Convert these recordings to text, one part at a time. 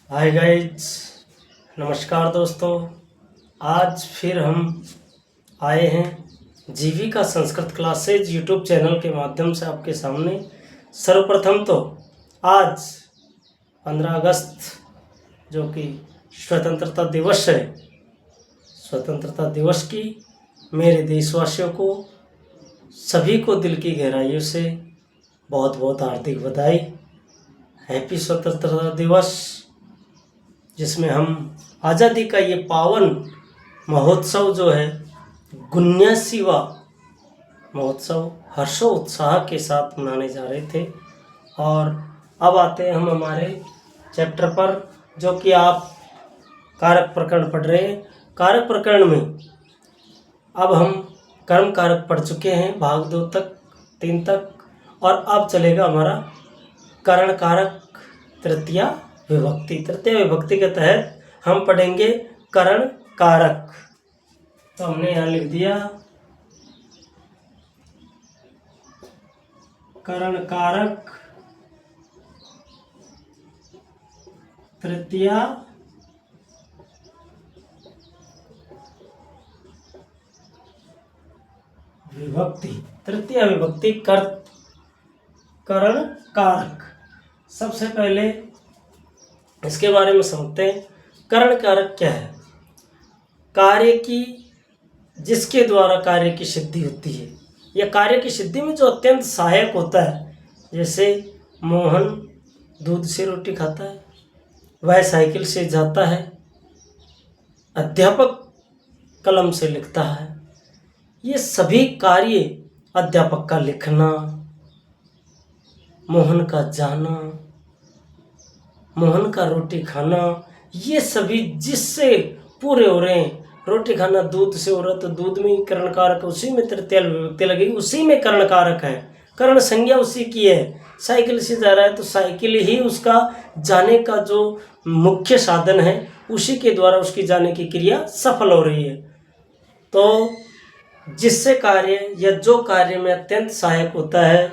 Hi guys, नमस्कार दोस्तों। आज फिर हम आए हैं जीविका संस्कृत क्लासेज यूट्यूब चैनल के माध्यम से आपके सामने। सर्वप्रथम तो आज 15 अगस्त जो कि स्वतंत्रता दिवस है, स्वतंत्रता दिवस की मेरे देशवासियों को सभी को दिल की गहराइयों से बहुत बहुत हार्दिक बधाई। हैप्पी स्वतंत्रता दिवस, जिसमें हम आज़ादी का ये पावन महोत्सव जो है 79वां महोत्सव हर्षोत्साह के साथ मनाने जा रहे थे। और अब आते हैं हम हमारे चैप्टर पर, जो कि आप कारक प्रकरण पढ़ रहे हैं। कारक प्रकरण में अब हम कर्म कारक पढ़ चुके हैं, भाग 2 तक 3 तक, और अब चलेगा हमारा करण कारक तृतीया विभक्ति। तृतीय विभक्ति के तहत हम पढ़ेंगे करण कारक। तो हमने यहाँ लिख दिया करण कारक तृतीया विभक्ति। तृतीय विभक्ति करण कारक। सबसे पहले इसके बारे में समझते हैं। करण कारक क्या है? कार्य की, जिसके द्वारा कार्य की सिद्धि होती है, या कार्य की सिद्धि में जो अत्यंत सहायक होता है। जैसे मोहन दूध से रोटी खाता है, वह साइकिल से जाता है, अध्यापक कलम से लिखता है। ये सभी कार्य, अध्यापक का लिखना, मोहन का जाना, मोहन का रोटी खाना, ये सभी जिससे पूरे हो रहे हैं। रोटी खाना दूध से हो रहा तो दूध में करण कारक, उसी में तृतीय विभक्ति लगेगी, उसी में करण कारक है, करण संज्ञा उसी की है। साइकिल से जा रहा है तो साइकिल ही उसका जाने का जो मुख्य साधन है, उसी के द्वारा उसकी जाने की क्रिया सफल हो रही है। तो जिससे कार्य या जो कार्य में अत्यंत सहायक होता है,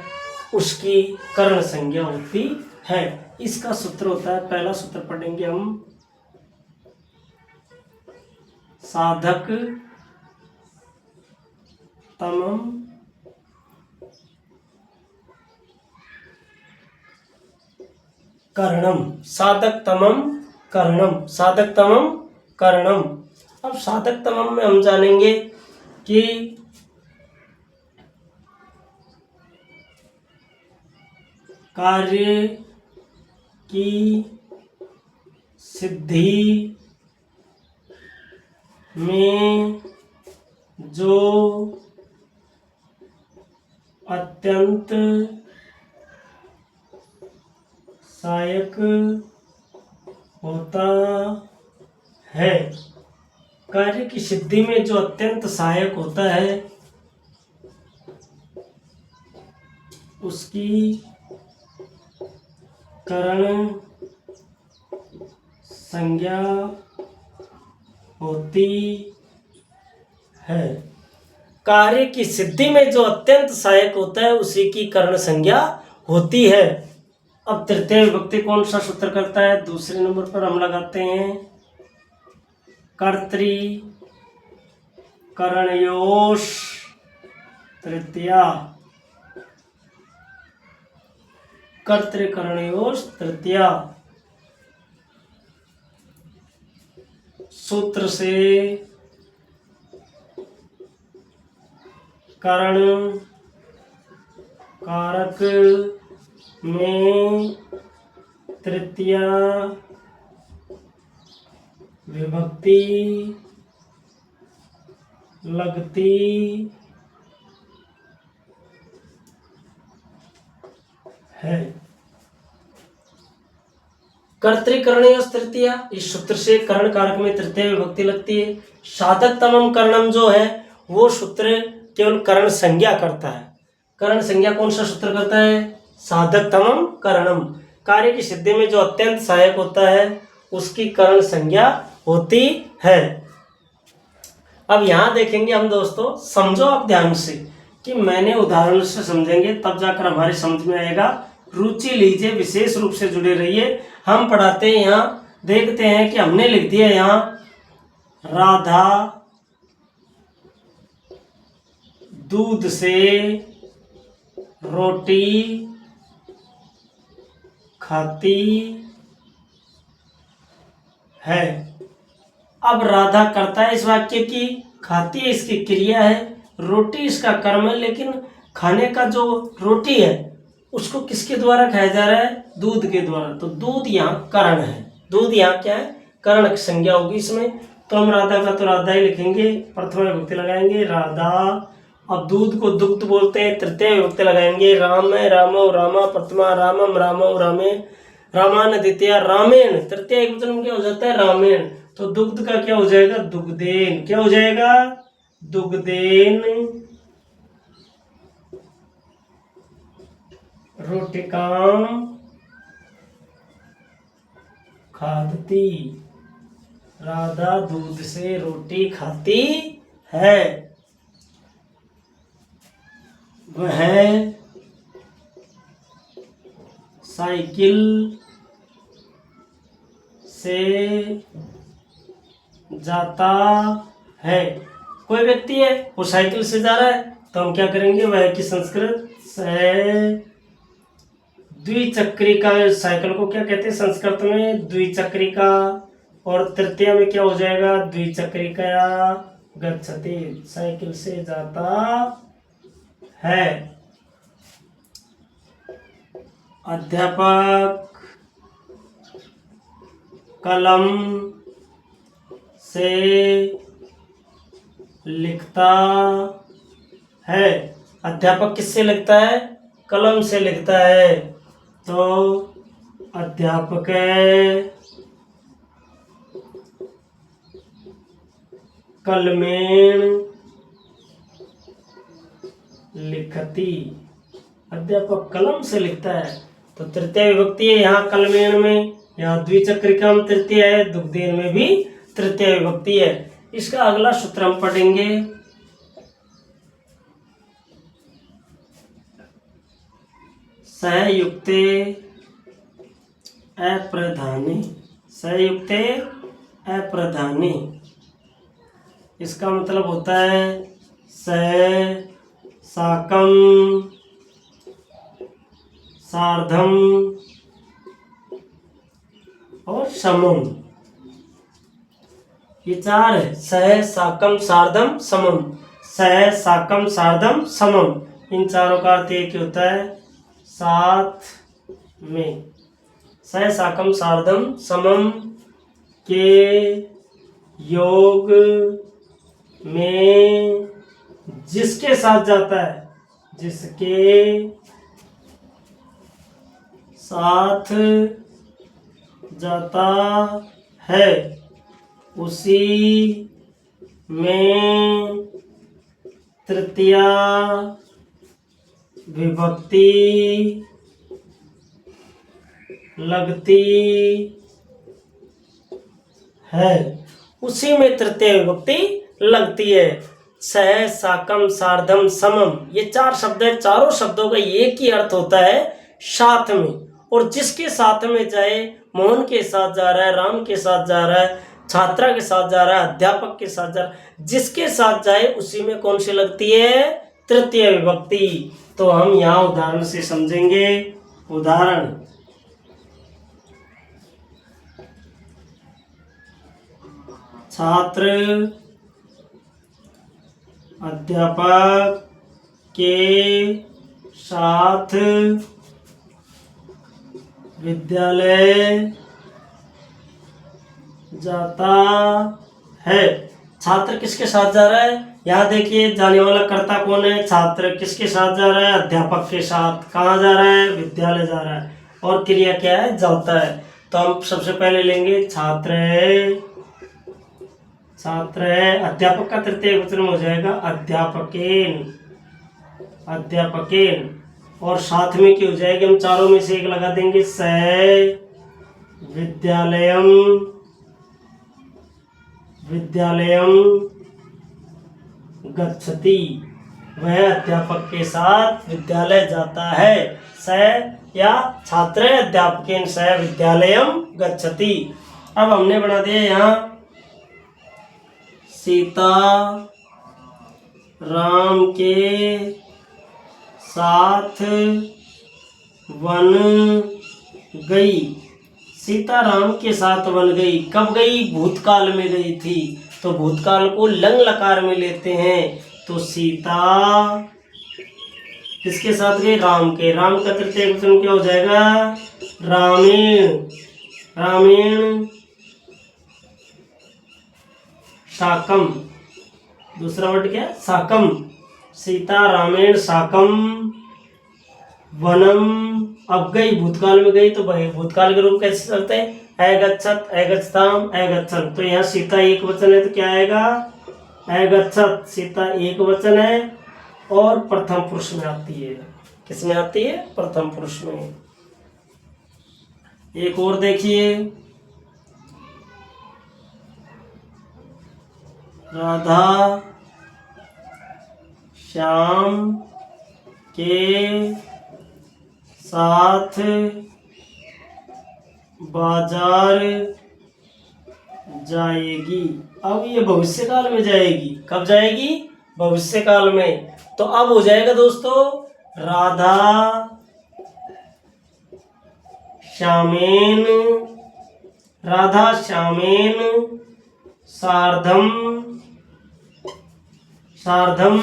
उसकी करण संज्ञा होती है। इसका सूत्र होता है, पहला सूत्र पढ़ेंगे हम, साधक तमम करणम। साधक तमम करणम, साधक तमम करणम। अब साधक तमम में हम जानेंगे कि कार्य की सिद्धि में जो अत्यंत सहायक होता है, कार्य की सिद्धि में जो अत्यंत सहायक होता है, उसकी करण संज्ञा होती है। कार्य की सिद्धि में जो अत्यंत सहायक होता है, उसी की करण संज्ञा होती है। अब तृतीय विभक्ति कौन सा सूत्र करता है? दूसरे नंबर पर हम लगाते हैं कर्तृ करणयोश तृतीया। कर्तृ करणयोश तृतीया सूत्र से करण कारक में तृतीया विभक्ति लगती है। कर्तृकरणीय तृतीया, इस सूत्र से करण कारक में तृतीय विभक्ति लगती है। साधक तमम करणम जो है, वो सूत्र केवल करण संज्ञा करता है। करण संज्ञा कौन सा सूत्र करता है? साधक तमम करणम। कार्य की सिद्धि में जो अत्यंत सहायक होता है, उसकी करण संज्ञा होती है। अब यहाँ देखेंगे हम दोस्तों, समझो आप ध्यान से कि मैंने उदाहरण से समझेंगे, तब जाकर हमारी समझ में आएगा। रुचि लीजिए, विशेष रूप से जुड़े रहिए। हम पढ़ाते हैं यहाँ देखते हैं कि हमने लिख दिया यहाँ राधा दूध से रोटी खाती है। अब राधा करता है इस वाक्य की, खाती है इसकी क्रिया है, रोटी इसका कर्म है, लेकिन खाने का जो रोटी है उसको किसके द्वारा खाया जा रहा है? दूध के द्वारा। तो दूध यहाँ करण है, दूध यहाँ क्या है? करण की संज्ञा होगी इसमें। तो हम राधा का तो राधा ही लिखेंगे, प्रथमा विभक्ति लगाएंगे राधा। अब दूध को दुग्ध बोलते हैं, तृतीय विभक्ति लगाएंगे राम है, रामो रामा प्रथमा रामम रामो रामे रामान द्वितीय रामेण, तृतीय एकवचन में क्या हो जाता है? रामेण। तो दुग्ध का क्या हो जाएगा? दुग्धेन। क्या हो जाएगा? दुग्धेन रोटिकाम खाती, राधा दूध से रोटी खाती है। वह साइकिल से जाता है। कोई व्यक्ति है वो साइकिल से जा रहा है, तो हम क्या करेंगे? वह की संस्कृत से द्विचक्रिका। साइकिल को क्या कहते हैं संस्कृत में? द्विचक्रिका। और तृतीय में क्या हो जाएगा? द्विचक्रिकया गच्छति, साइकिल से जाता है। अध्यापक कलम से लिखता है। अध्यापक किससे लिखता है? कलम से लिखता है। तो अध्यापक कलमेण लिखती, अध्यापक कलम से लिखता है। तो तृतीय विभक्ति है यहाँ कलमेण में, यहाँ द्विचक्रिका में तृतीय है, दुग्धेन में भी तृतीय विभक्ति है। इसका अगला सूत्र हम पढ़ेंगे। सहयुक्ते अप्रधाने, सहयुक्ते अप्रधाने, इसका मतलब होता है सह साकम सार्धम और समम, ये चार है। सह साकम सार्धम समम, सह साकम सार्धम समम, इन चारों का अर्थ एक ही होता है साथ में। सह साकम सार्धम समम के योग में जिसके साथ जाता है, जिसके साथ जाता है उसी में तृतीया विभक्ति लगती है, उसी में तृतीय विभक्ति लगती है। सह साकम सार्धम समम, ये चार शब्द है, चारों शब्दों का एक ही अर्थ होता है साथ में। और जिसके साथ में, चाहे मोहन के साथ जा रहा है, राम के साथ जा रहा है, छात्रा के साथ जा रहा है, अध्यापक के साथ जा रहा है, जिसके साथ जाए उसी में कौन सी लगती है? तृतीय विभक्ति। तो हम यहाँ उदाहरण से समझेंगे। उदाहरण, छात्र अध्यापक के साथ विद्यालय जाता है। छात्र किसके साथ जा रहा है? यहाँ देखिए जाने वाला कर्ता कौन है? छात्र। किसके साथ जा रहा है? अध्यापक के साथ। कहाँ जा रहा है? विद्यालय जा रहा है। और क्रिया क्या है? जाता है। तो हम सबसे पहले लेंगे छात्र है, छात्र है, अध्यापक का तृतीय वचन हो जाएगा अध्यापकेन, अध्यापकेन। और साथ में क्या हो जाएगी? हम चारों में से एक लगा देंगे, सह विद्यालयम, विद्यालयम गच्छति, वह अध्यापक के साथ विद्यालय जाता है। सह या छात्र अध्यापकेन सह विद्यालयम गच्छति। अब हमने बना दिया यहाँ सीता राम के साथ वन गई। सीता राम के साथ वन गई। कब गई? भूतकाल में गई थी। तो भूतकाल को लंग लकार में लेते हैं। तो सीता किसके साथ गई? राम के। राम का तृतीय वचन क्या हो जाएगा? रामेण। रामेण साकम। दूसरा वर्ड क्या? साकम। सीता रामेण साकम वनम। अब गई, भूतकाल में गई, तो भूतकाल के रूप कैसे चलते हैं? अगच्छत, अगच्छताम, अगच्छन। तो यहाँ सीता एक वचन है तो क्या आएगा? अगच्छत। सीता एक वचन है और प्रथम पुरुष में आती है। किस में आती है? प्रथम पुरुष में। एक और देखिए, राधा श्याम के साथ बाजार जाएगी। अब ये भविष्य काल में जाएगी। कब जाएगी? भविष्य काल में। तो अब हो जाएगा दोस्तों, राधा श्यामेन, राधा श्यामेन सार्धम, सार्धम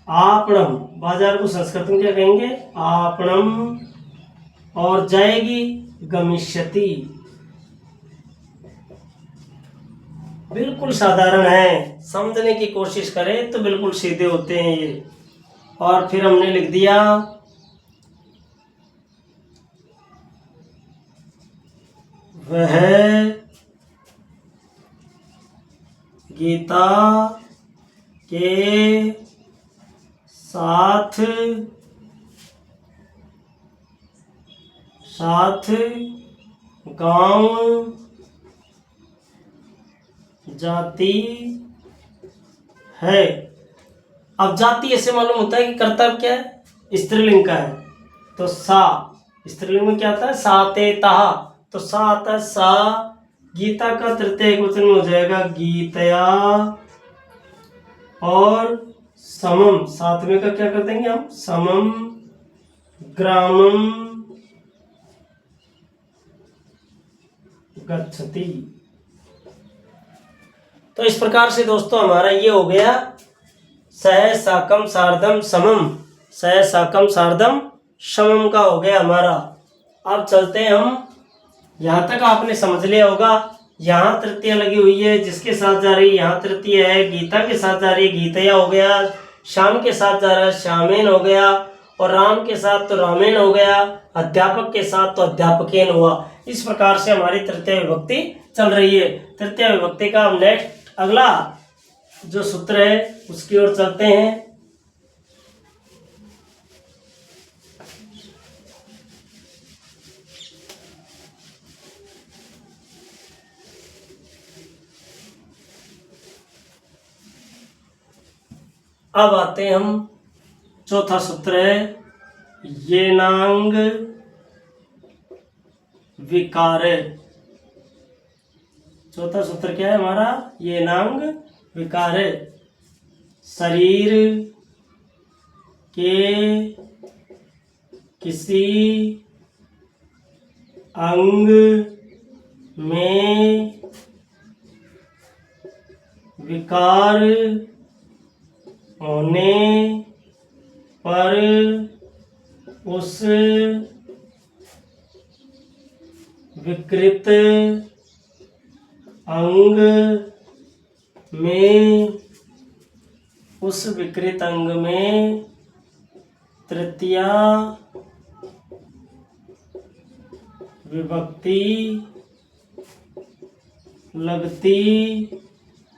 आपणम। बाजार को संस्कृत में क्या कहेंगे? आपणम। और जाएगी गमिष्यति। बिल्कुल साधारण है, समझने की कोशिश करें तो बिल्कुल सीधे होते हैं ये। और फिर हमने लिख दिया वह गीता के साथ गांव जाती है। अब जाती ऐसे मालूम होता है कि कर्तव्य क्या है? स्त्रीलिंग का है। तो सा, स्त्रीलिंग में क्या आता है? साते ता। तो सा आता है सा। गीता का तृतीय वचन में हो जाएगा गीतया। और समम, सातवें का क्या कर देंगे हम? समम ग्रामम गच्छति। तो इस प्रकार से दोस्तों हमारा ये हो गया सह साकम सार्धम समम। सह साकम सार्धम समम का हो गया हमारा। अब चलते हैं हम, यहाँ तक आपने समझ लिया होगा। यहाँ तृतीय लगी हुई है, जिसके साथ जा रही है यहाँ तृतीय है। गीता के साथ जा रही है गीतया हो गया। श्याम के साथ जा रहा है श्यामेन हो गया। और राम के साथ तो रामेण हो गया। अध्यापक के साथ तो अध्यापकेन हुआ। इस प्रकार से हमारी तृतीय विभक्ति चल रही है। तृतीय विभक्ति का हम नेक्स्ट अगला जो सूत्र है उसकी ओर चलते हैं। अब आते हैं हम, चौथा सूत्र है येनांग विकार। चौथा सूत्र क्या है हमारा? येनांग विकार। शरीर के किसी अंग में विकार होने पर उस विकृत अंग में, उस विकृत अंग में तृतीय विभक्ति लगती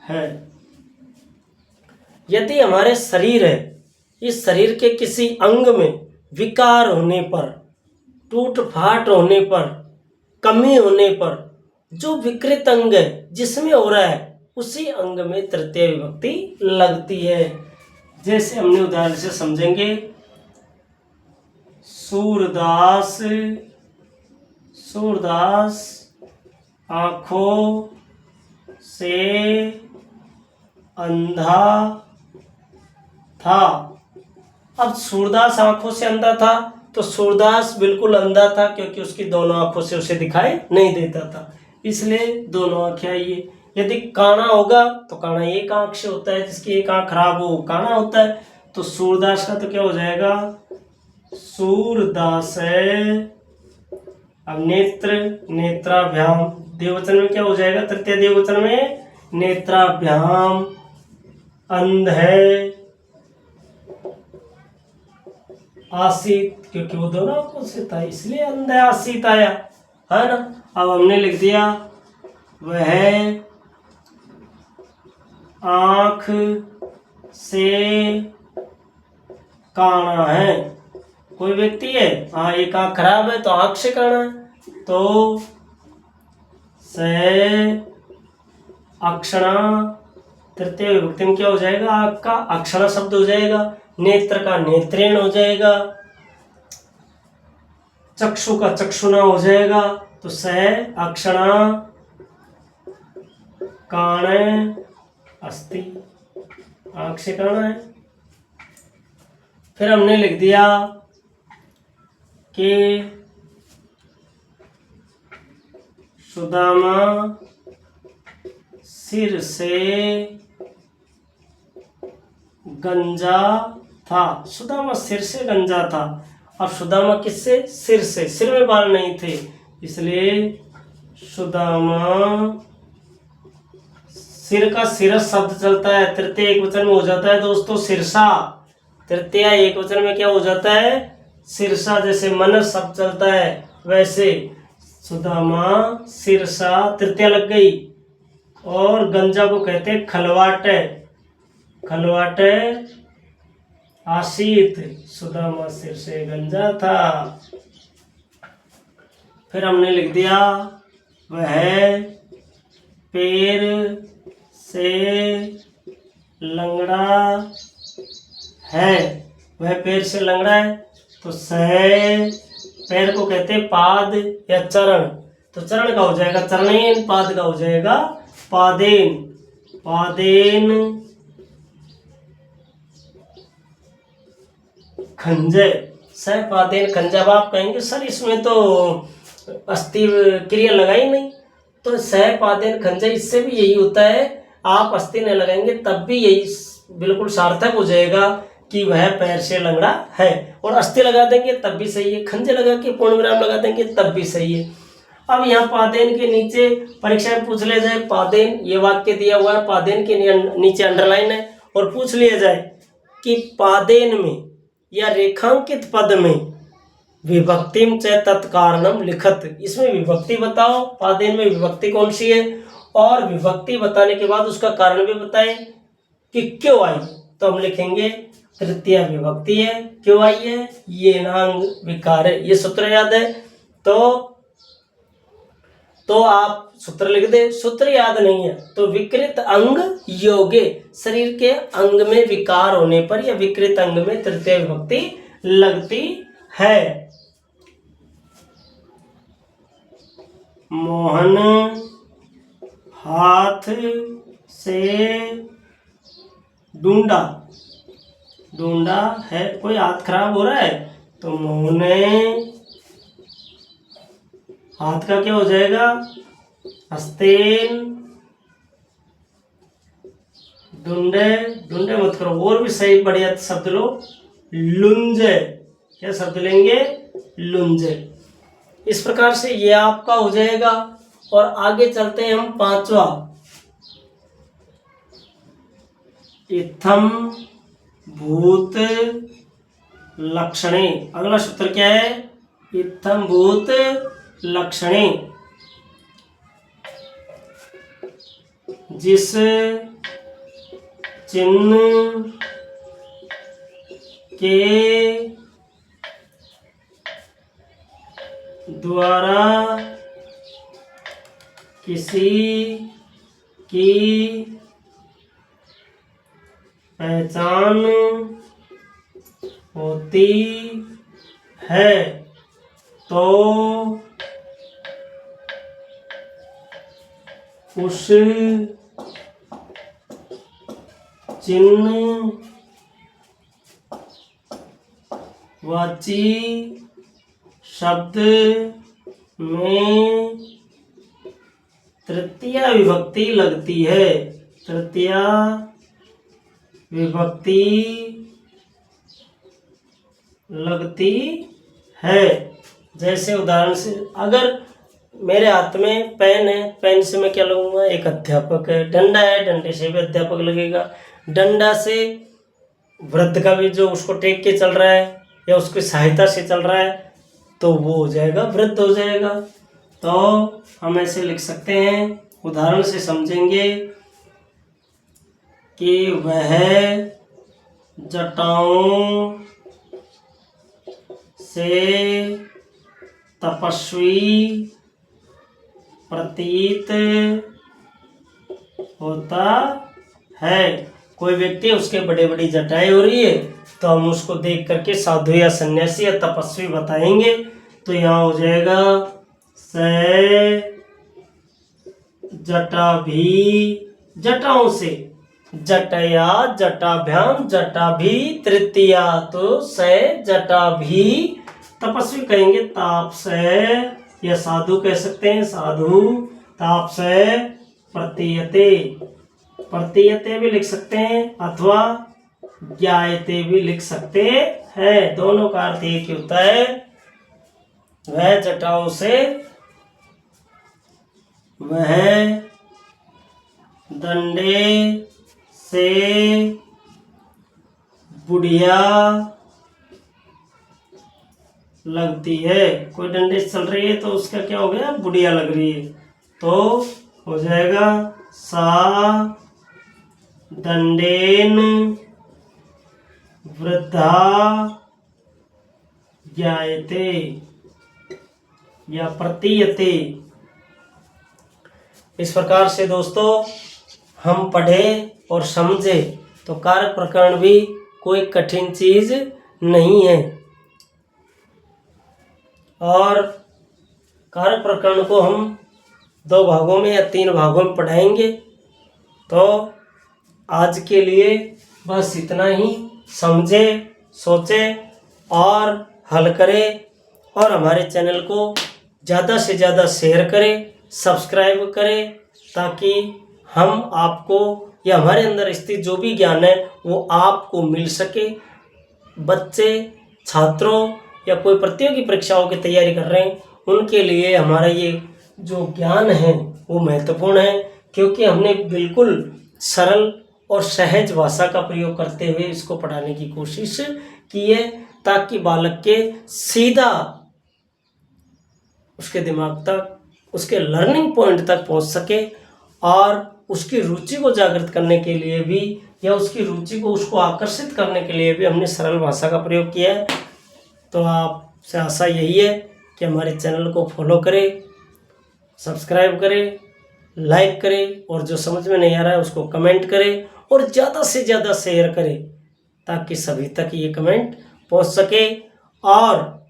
है। यदि हमारे शरीर है, इस शरीर के किसी अंग में विकार होने पर, टूट फाट होने पर, कमी होने पर, जो विकृत अंग है जिसमें हो रहा है उसी अंग में तृतीय विभक्ति लगती है। जैसे हमने उदाहरण से समझेंगे, सूरदास, सूरदास आँखों से अंधा था। अब सूरदास आंखों से अंधा था, तो सूरदास बिल्कुल अंधा था क्योंकि उसकी दोनों आंखों से उसे दिखाई नहीं देता था, इसलिए दोनों आंखें आई है। यदि काना होगा तो काना एक आंख से होता है, जिसकी एक आंख खराब हो काना होता है। तो सूरदास का तो क्या हो जाएगा, सूरदास है। अब नेत्र, नेत्राभ्याम, द्विवचन में क्या हो जाएगा, तृतीय द्विवचन में नेत्राभ्याम, अंध है। आसित, क्योंकि वो दोनों आंखों से था इसलिए अंध है, आसित आया, है ना। अब हमने लिख दिया वह आंख से काना है। कोई व्यक्ति है, हाँ एक आंख खराब है तो आंख से काना है, तो से अक्षणा, तृतीय विभक्ति में क्या हो जाएगा, आंख का अक्षणा शब्द हो जाएगा, नेत्र का नेत्रेण हो जाएगा, चक्षु का चक्षुना हो जाएगा। तो स अक्षणा काणे अस्ति, आंख से काना है। फिर हमने लिख दिया कि सुदामा सिर से गंजा था। सुदामा सिर से गंजा था। अब सुदामा किससे, सिर से, सिर में बाल नहीं थे, इसलिए सुदामा, सिर का सिरस शब्द चलता है, तृतीय एक वचन में हो जाता है दोस्तों सिरसा। तृतीय एक वचन में क्या हो जाता है, सिरसा। जैसे मनस शब्द चलता है वैसे सुदामा सिरसा, तृतीय लग गई। और गंजा को कहते हैं खलवाटे, खलवाटे आसित, सुदामा सिर से गंजा था। फिर हमने लिख दिया वह पैर से लंगड़ा है। वह पैर से लंगड़ा है, तो सह, पैर को कहते हैं पाद या चरण, तो चरण का हो जाएगा चरणेन, पाद का हो जाएगा पादेन, पादेन खंजय, सह पादेन खंजय। अब आप कहेंगे सर इसमें तो अस्थि क्रिया लगाई नहीं, तो सह पादेन खंजय इससे भी यही होता है, आप अस्थि न लगाएंगे तब भी यही बिल्कुल सार्थक हो जाएगा कि वह पैर से लंगड़ा है, और अस्थि लगा देंगे तब भी सही है, खंजय लगा के पूर्ण विराम लगा देंगे तब भी सही है। अब यहाँ पादेन के नीचे परीक्षा में पूछ लिया जाए, पादेन, ये वाक्य दिया हुआ है, पादेन के नीचे अंडरलाइन है, और पूछ लिया जाए कि पादेन में या रेखांकित पद में विभक्तिम च तत्कारणम लिखत, इसमें विभक्ति बताओ, पादेन में विभक्ति कौन सी है, और विभक्ति बताने के बाद उसका कारण भी बताएं कि क्यों आई। तो हम लिखेंगे तृतीय विभक्ति है, क्यों आई है, ये नांग विकार है, ये सूत्र याद है तो आप सूत्र लिख दे। सूत्र याद नहीं है तो विकृत अंग योगे, शरीर के अंग में विकार होने पर या विकृत अंग में तृतीय विभक्ति लगती है। मोहन हाथ से ढूंढा, ढूंढा है, कोई हाथ खराब हो रहा है तो मोहन ने, हाथ का क्या हो जाएगा, हस्तेन, ढूंढे, ढूंढे मत करो, और भी सही बढ़िया शब्द लो, लुंजे, क्या शब्द लेंगे, लुंजे। इस प्रकार से ये आपका हो जाएगा। और आगे चलते हैं हम पांचवा, इत्थम भूत लक्षणे। अगला सूत्र क्या है, इत्थम भूत लक्षणे, जिस चिन्ह के द्वारा किसी की पहचान होती है तो उस चिन्ह वाची शब्द में तृतीया विभक्ति लगती है। तृतीया विभक्ति लगती है। जैसे उदाहरण से, अगर मेरे हाथ में पेन है, पेन से मैं क्या लगूंगा, एक अध्यापक है। डंडा है, डंडे से भी अध्यापक लगेगा। डंडा से वृद्ध का भी जो उसको टेक के चल रहा है या उसकी सहायता से चल रहा है तो वो हो जाएगा, वृद्ध हो जाएगा। तो हम ऐसे लिख सकते हैं, उदाहरण से समझेंगे कि वह जटाओं से तपस्वी प्रतीत होता है। कोई व्यक्ति, उसके बड़े बड़ी जटाएं हो रही है तो हम उसको देख करके साधु या सन्यासी या तपस्वी बताएंगे। तो यहाँ हो जाएगा से जटाभी, जटाओं से, जटया जटाभ्याम जटाभी तृतीया, तो से जटाभी तपस्वी कहेंगे ताप से, या साधु कह सकते हैं, साधु ताप से प्रतीयते, प्रतीयते भी लिख सकते हैं अथवा ज्ञायते भी लिख सकते हैं। दोनों का अर्थ एक ही होता है। वह जटाओं से, वह डंडे से बुढ़िया लगती है। कोई डंडे से चल रही है तो उसका क्या हो गया, बुढ़िया लग रही है। तो हो जाएगा सा दंडेन वृद्धा ज्ञायते या प्रतीयते। इस प्रकार से दोस्तों हम पढ़े और समझे तो कारक प्रकरण भी कोई कठिन चीज नहीं है। और कारक प्रकरण को हम 2 भागों में या 3 भागों में पढ़ाएंगे। तो आज के लिए बस इतना ही। समझे, सोचे और हल करें। और हमारे चैनल को ज़्यादा से ज़्यादा शेयर करें, सब्सक्राइब करें, ताकि हम आपको या हमारे अंदर स्थित जो भी ज्ञान है वो आपको मिल सके। बच्चे, छात्रों या कोई प्रतियोगी परीक्षाओं की तैयारी कर रहे हैं उनके लिए हमारा ये जो ज्ञान है वो महत्वपूर्ण है, क्योंकि हमने बिल्कुल सरल और सहज भाषा का प्रयोग करते हुए इसको पढ़ाने की कोशिश की है, ताकि बालक के सीधा उसके दिमाग तक, उसके लर्निंग पॉइंट तक पहुंच सके। और उसकी रुचि को जागृत करने के लिए भी या उसकी रुचि को, उसको आकर्षित करने के लिए भी हमने सरल भाषा का प्रयोग किया है। तो आपसे आशा यही है कि हमारे चैनल को फॉलो करें, सब्सक्राइब करें, लाइक करें, और जो समझ में नहीं आ रहा है उसको कमेंट करें और ज़्यादा से ज़्यादा शेयर करें, ताकि सभी तक ये कमेंट पहुंच सके। और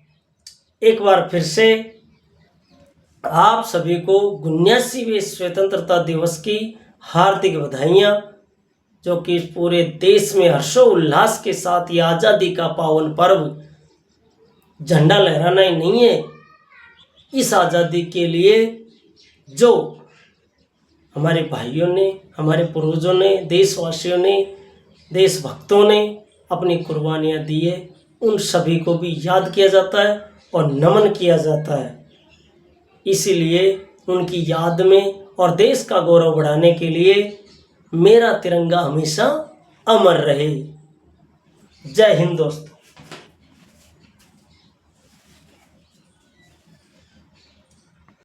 एक बार फिर से आप सभी को 79वें स्वतंत्रता दिवस की हार्दिक बधाइयाँ, जो कि पूरे देश में हर्षोल्लास के साथ ये आज़ादी का पावन पर्व, झंडा लहराना ही नहीं है, इस आज़ादी के लिए जो हमारे भाइयों ने, हमारे पूर्वजों ने, देशवासियों ने, देशभक्तों ने अपनी कुर्बानियाँ दी है, उन सभी को भी याद किया जाता है और नमन किया जाता है। इसीलिए उनकी याद में और देश का गौरव बढ़ाने के लिए मेरा तिरंगा हमेशा अमर रहे। जय हिंद दोस्तों।